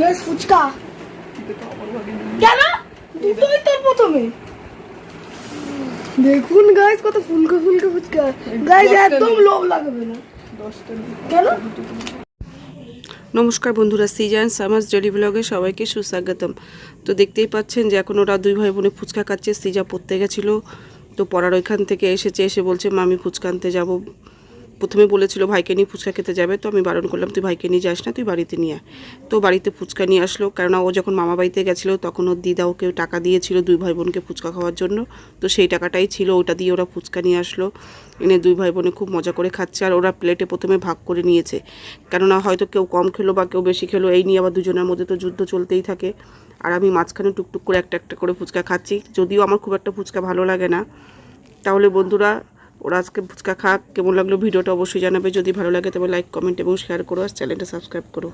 Guys fuchka কেন দুটোই তোর প্রথমে দেখুন গাইস কত ফুলকা ফুলকা ফুচকা গাইস একদম লোভ লাগবে না কেন। নমস্কার বন্ধুরা, সিজান সামার্স ডেলি ব্লগে সবাইকে সুস্বাগতম। তো দেখতেই পাচ্ছেন যে এখন ওরা দুই ভাই বোনে ফুচকা খাচ্ছে। সিজা পড়তে গেছিলো, তো পড়ার ওইখান থেকে এসে বলছে মা আমি ফুচকা আনতে যাবো। প্রথমে বলেছিল ভাইকে নিয়ে ফুচকা খেতে যাবে, তো আমি বারণ করলাম তুই ভাইকে নিয়ে যাস না, তুই বাড়িতে নিয়ে আয়। তো বাড়িতে ফুচকা নিয়ে আসলো, কেননা ও যখন মামা বাড়িতে গেছিলো তখন ওর দিদা ওকে টাকা দিয়েছিল দুই ভাই বোনকে ফুচকা খাওয়ার জন্য। তো সেই টাকাটাই ছিল, ওটা দিয়ে ওরা ফুচকা নিয়ে আসলো, এনে দুই ভাই বোনে খুব মজা করে খাচ্ছে। আর ওরা প্লেটে প্রথমে ভাগ করে নিয়েছে, কেননা হয়তো কেউ কম খেলো বা কেউ বেশি খেলো, এই নিয়ে আবার দুজনের মধ্যে তো যুদ্ধ চলতেই থাকে। আর আমি মাঝখানে টুকটুক করে একটা একটা করে ফুচকা খাচ্ছি, যদিও আমার খুব একটা ফুচকা ভালো লাগে না। তাহলে বন্ধুরা ওরা আজকে ফুচকা খাক, কেমন লাগলো ভিডিওটা অবশ্যই জানাবে। যদি ভালো লাগে তবে লাইক, কমেন্ট এবং শেয়ার করো, আর চ্যানেলটা সাবস্ক্রাইব করো।